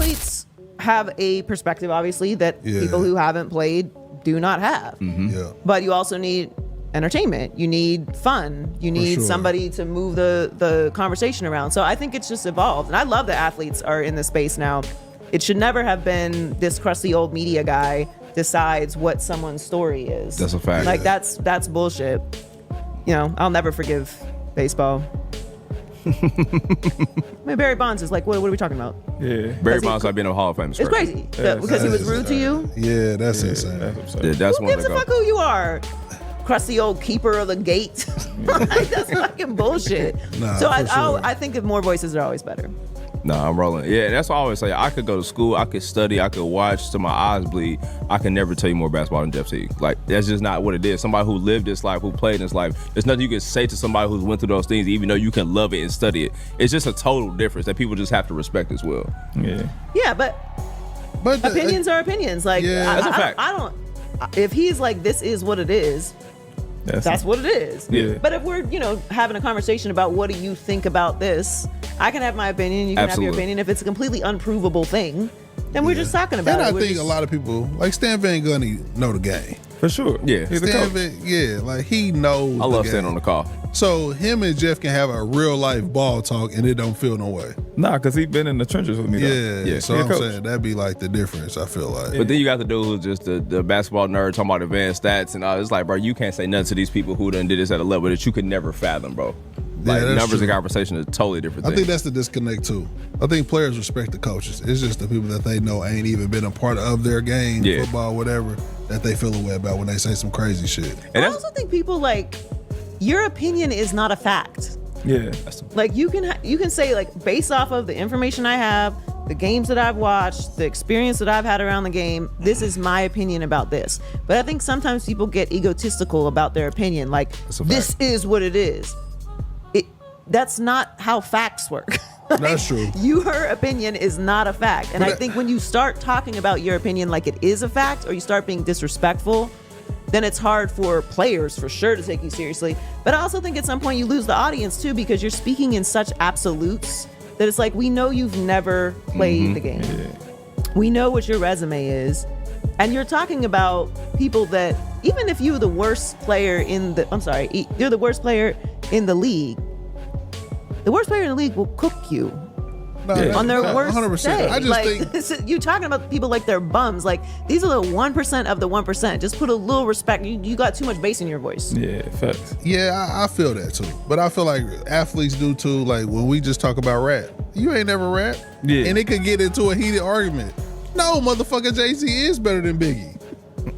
athletes have a perspective, obviously, that people who haven't played do not have. But you also need entertainment. You need fun. You need somebody to move the conversation around. So I think it's just evolved. And I love that athletes are in this space now. It should never have been this crusty old media guy decides what someone's story is. That's a fact. Like that's bullshit. You know, I'll never forgive baseball. I mean, Barry Bonds is like, what are we talking about? Yeah, Barry Bonds might be in a Hall of Fame. It's crazy because he was rude to you. Yeah, that's insane. That's who gives a fuck who you are? Crusty old keeper of the gate. Like, that's fucking bullshit. So I think that more voices are always better. Nah, I'm rolling. Yeah, that's what I always say. I could go to school, I could study, I could watch till my eyes bleed. I can never tell you more basketball than Jeff Teague. Like, that's just not what it is. Somebody who lived this life, who played this life, there's nothing you can say to somebody who's went through those things, even though you can love it and study it. It's just a total difference that people just have to respect as well. Yeah, but opinions are opinions. Like, that's a fact. I don't. If he's like, this is what it is. That's what it is. Yeah. But if we're, having a conversation about what do you think about this, I can have my opinion, you can have your opinion. If it's a completely unprovable thing, then we're just talking about it. And I think a lot of people, like Stan Van Gundy, know the game. For sure. Yeah. He's Stan like he knows I love staying on the call. So him and Jeff can have a real life ball talk and it don't feel no way. Nah, because he's been in the trenches with me. Yeah. So I'm saying that'd be like the difference, I feel like. But then you got the dude who's just the basketball nerd talking about advanced stats and all. It's like, bro, you can't say nothing to these people who done did this at a level that you could never fathom, bro. Like, numbers and conversation is a totally different thing. I think that's the disconnect too. I think players respect the coaches. It's just the people that they know ain't even been a part of their game, football, whatever, that they feel a way about when they say some crazy shit. And I also think people like, your opinion is not a fact. Yeah. Like you can say, like, based off of the information I have, the games that I've watched, the experience that I've had around the game, this is my opinion about this. But I think sometimes people get egotistical about their opinion. Like, this is what it is. That's not how facts work. That's true. Your opinion is not a fact. And I think when you start talking about your opinion like it is a fact, or you start being disrespectful, then it's hard for players for sure to take you seriously. But I also think at some point you lose the audience too, because you're speaking in such absolutes that it's like, we know you've never played the game. Yeah. We know what your resume is. And you're talking about people that, even if you're the worst player in the, you're the worst player in the league, the worst player in the league will cook you on their worst 100%. Day. I just think you're talking about people like they're bums. Like, these are the 1% of the 1%. Just put a little respect. You got too much bass in your voice. Yeah, facts. Yeah, I feel that too. But I feel like athletes do too. Like when we just talk about rap, you ain't never rap, and it could get into a heated argument. No, motherfucker, Jay-Z is better than Biggie.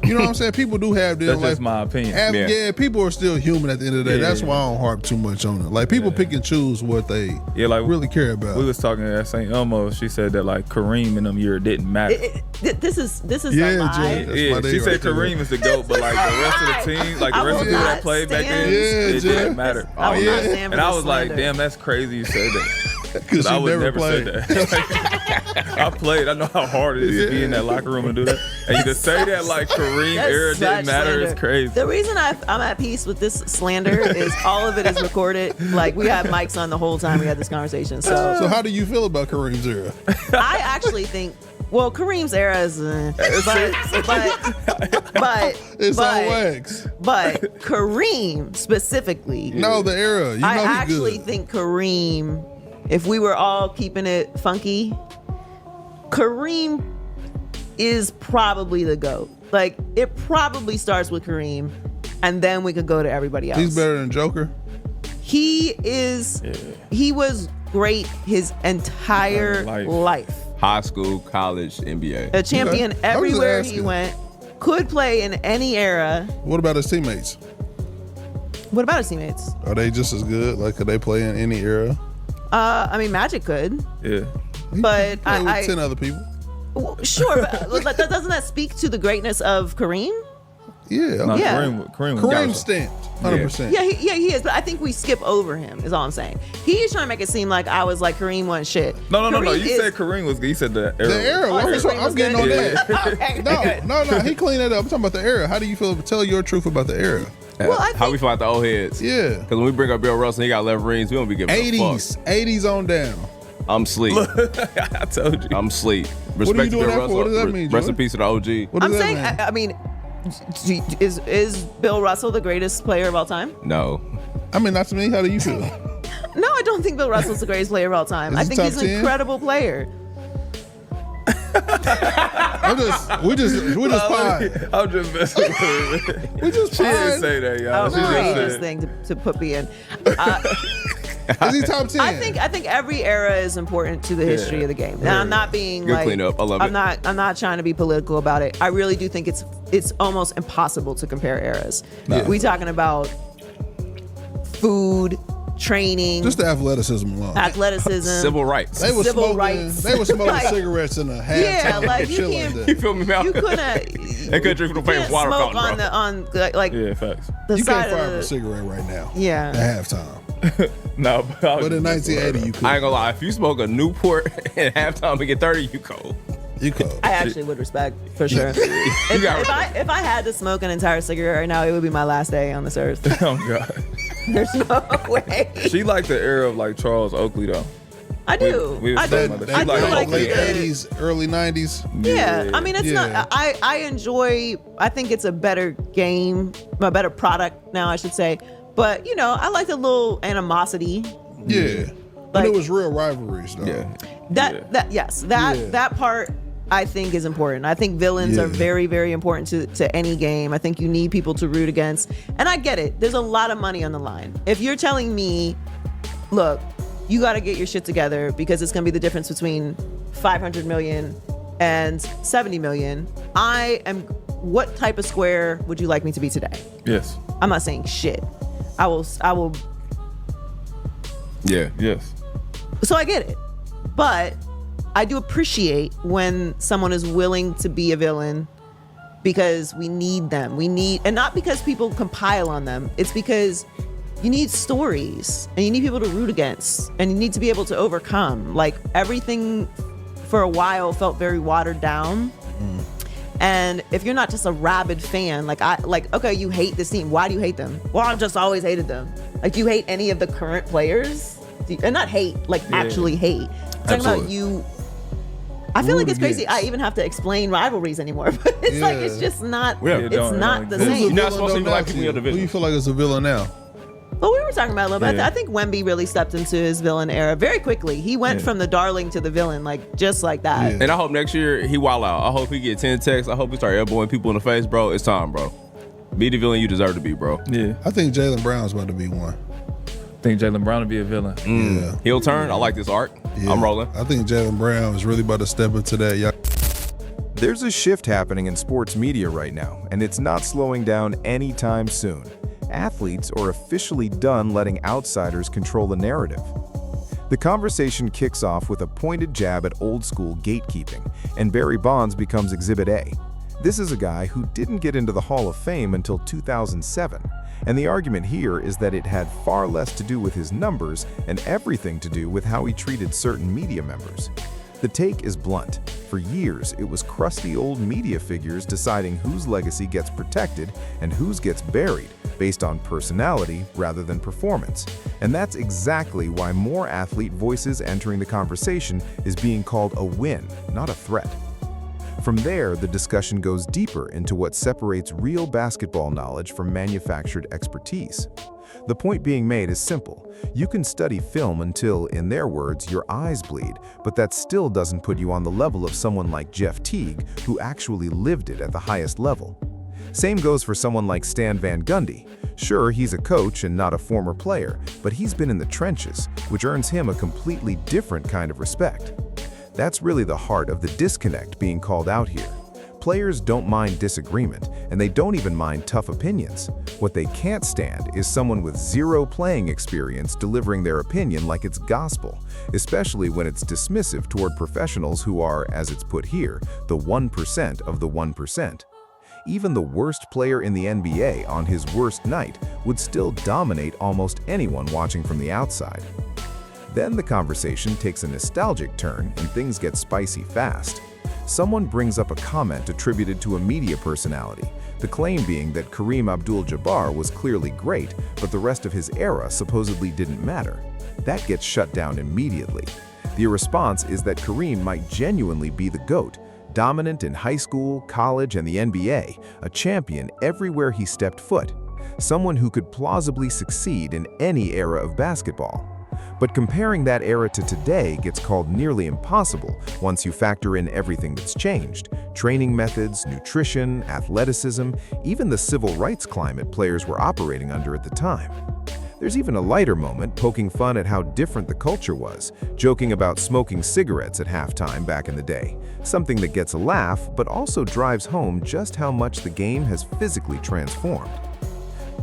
You know what I'm saying? People do have their, that's just my opinion. People are still human at the end of the day. That's why I don't harp too much on it. Like, people pick and choose what they really care about. We was talking at St. Elmo. She said that, like, Kareem in them years didn't matter. This is a lie. She said Kareem is the GOAT, but like the rest of the team, like the rest of the people that played back then, it didn't matter. And I was like, damn, that's crazy you said that. Because I would never say that. I played. I know how hard it is to be in that locker room and do that. And to say that like Kareem era didn't matter is crazy. The reason I'm at peace with this slander is all of it is recorded. Like, we had mics on the whole time we had this conversation. So how do you feel about Kareem's era? I actually think, well, Kareem's era is, but it's on wax. But Kareem specifically, no, the era. I actually think Kareem, if we were all keeping it funky, Kareem is probably the GOAT. Like, it probably starts with Kareem, and then we could go to everybody else. He's better than Joker? He is. Yeah. He was great his entire life. High school, college, NBA. A champion everywhere he went. Could play in any era. What about his teammates? What about his teammates? Are they just as good? Like, could they play in any era? I mean, Magic could. Yeah. But I 10 other people. Sure, but doesn't that speak to the greatness of Kareem? Yeah. No, yeah. Kareem stamped. 100%. Yeah, he is. But I think we skip over him, is all I'm saying. He's trying to make it seem like I was like, Kareem wasn't shit. No. You said Kareem was good. You said the era. The era. I'm getting on that. No. He cleaned that up. I'm talking about the era. How do you feel? Tell your truth about the era. Well, how we feel about the old heads? Yeah. Because when we bring up Bill Russell, he got 11 rings. We don't be giving a fuck. 80s on down. I'm sleep. I told you. I'm sleep. What are you Respect to doing Bill that for? What does that Russell. mean, Rest in Joey? peace to the OG. What does I'm that saying, mean? I mean, is Bill Russell the greatest player of all time? No. I mean, not to me. How do you feel? No, I don't think Bill Russell's the greatest player of all time. Is I he think top he's an 10? incredible player. we're just pod. I'm just messing with her. We just She didn't pod. say that, y'all. She just Outrageous said. thing to put me in. Is he top 10? I think every era is important to the history of the game. Now, I'm not being Good like cleanup. I love it. I'm not trying to be political about it. I really do think it's almost impossible to compare eras. Yeah. We talking about food, training, Just the athleticism alone. athleticism, Civil rights. They were civil smoking. rights. They were smoking Like, cigarettes in a half yeah, time. like, you chilling can't- there. You feel me, Mal? You couldn't. They couldn't drink from the can't famous water smoke fountain, bro. on like Yeah, facts. the You side can't fire of up a the. cigarette right now. Yeah. At halftime. No, But in 1980, you could. I ain't gonna lie. If you smoke a Newport at halftime and get 30, you cold. You could. I actually would respect for sure. You got if I had to smoke an entire cigarette right now, it would be my last day on this earth. Oh God. There's no way. She liked the era of like Charles Oakley though. I do. we was I talking do. about that. I She do like like late the good. 80s, early 90s. Yeah, I mean, it's Yeah. not. I enjoy. I think it's a better game, a better product now, I should say. But you know, I like the little animosity. Yeah. But Like- it was real rivalries, though. Yeah. That part I think is important. I think villains are Yeah. very, very important to any game. I think you need people to root against. And I get it. There's a lot of money on the line. If you're telling me, look, you got to get your shit together because it's going to be the difference between 500 million and 70 million. What type of square would you like me to be today? Yes. I'm not saying shit. I will. Yeah. Yes. So I get it. But I do appreciate when someone is willing to be a villain because we need them. And not because people compile on them. It's because you need stories and you need people to root against and you need to be able to overcome. Like everything for a while felt very watered down. And if you're not just a rabid fan, okay, you hate this team. Why do you hate them? Well, I've just always hated them. Like, do you hate any of the current players? And not hate, actually hate. Talking about Absolutely. you. I feel like Root it's crazy. against. I even have to explain rivalries anymore. But it's like, it's just not, Yeah. it's Don't- not the Who's Who's a same. You're not villain supposed to though even now like people in your you? division. Who you feel like is a villain now? But we were talking about it a little bit. Yeah. I think Wemby really stepped into his villain era very quickly. He went from the darling to the villain, just like that. Yeah. And I hope next year he wild out. I hope he get 10 texts. I hope he start elbowing people in the face, bro. It's time, bro. Be the villain you deserve to be, bro. Yeah. I think Jaylen Brown's about to be one. Think Jaylen Brown would be a villain. Yeah. Heel turn. I like this arc. Yeah. I'm rolling. I think Jaylen Brown is really about to step into that. Y'all. There's a shift happening in sports media right now, and it's not slowing down anytime soon. Athletes are officially done letting outsiders control the narrative. The conversation kicks off with a pointed jab at old-school gatekeeping, and Barry Bonds becomes Exhibit A. This is a guy who didn't get into the Hall of Fame until 2007, and the argument here is that it had far less to do with his numbers and everything to do with how he treated certain media members. The take is blunt. For years, it was crusty old media figures deciding whose legacy gets protected and whose gets buried based on personality rather than performance. And that's exactly why more athlete voices entering the conversation is being called a win, not a threat. From there, the discussion goes deeper into what separates real basketball knowledge from manufactured expertise. The point being made is simple. You can study film until, in their words, your eyes bleed, but that still doesn't put you on the level of someone like Jeff Teague, who actually lived it at the highest level. Same goes for someone like Stan Van Gundy. Sure, he's a coach and not a former player, but he's been in the trenches, which earns him a completely different kind of respect. That's really the heart of the disconnect being called out here. Players don't mind disagreement, and they don't even mind tough opinions. What they can't stand is someone with zero playing experience delivering their opinion like it's gospel, especially when it's dismissive toward professionals who are, as it's put here, the 1% of the 1%. Even the worst player in the NBA on his worst night would still dominate almost anyone watching from the outside. Then the conversation takes a nostalgic turn and things get spicy fast. Someone brings up a comment attributed to a media personality, the claim being that Kareem Abdul-Jabbar was clearly great, but the rest of his era supposedly didn't matter. That gets shut down immediately. The response is that Kareem might genuinely be the GOAT, dominant in high school, college, and the NBA, a champion everywhere he stepped foot, someone who could plausibly succeed in any era of basketball. But comparing that era to today gets called nearly impossible once you factor in everything that's changed: training methods, nutrition, athleticism, even the civil rights climate players were operating under at the time. There's even a lighter moment poking fun at how different the culture was, joking about smoking cigarettes at halftime back in the day, something that gets a laugh but also drives home just how much the game has physically transformed.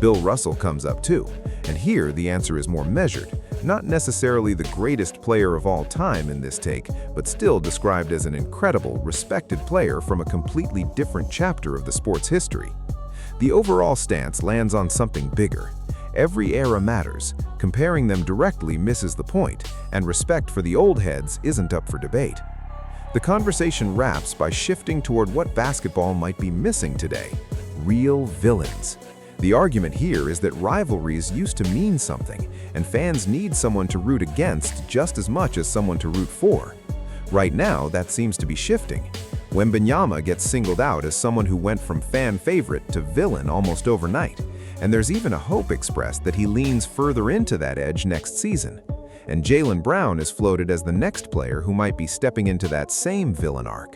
Bill Russell comes up too, and here the answer is more measured, not necessarily the greatest player of all time in this take, but still described as an incredible, respected player from a completely different chapter of the sport's history. The overall stance lands on something bigger. Every era matters, comparing them directly misses the point, and respect for the old heads isn't up for debate. The conversation wraps by shifting toward what basketball might be missing today: real villains. The argument here is that rivalries used to mean something, and fans need someone to root against just as much as someone to root for. Right now, that seems to be shifting. Wembanyama gets singled out as someone who went from fan favorite to villain almost overnight, and there's even a hope expressed that he leans further into that edge next season. And Jaylen Brown is floated as the next player who might be stepping into that same villain arc.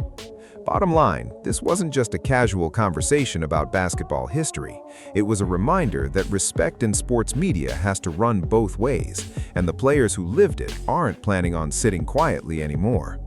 Bottom line, this wasn't just a casual conversation about basketball history. It was a reminder that respect in sports media has to run both ways, and the players who lived it aren't planning on sitting quietly anymore.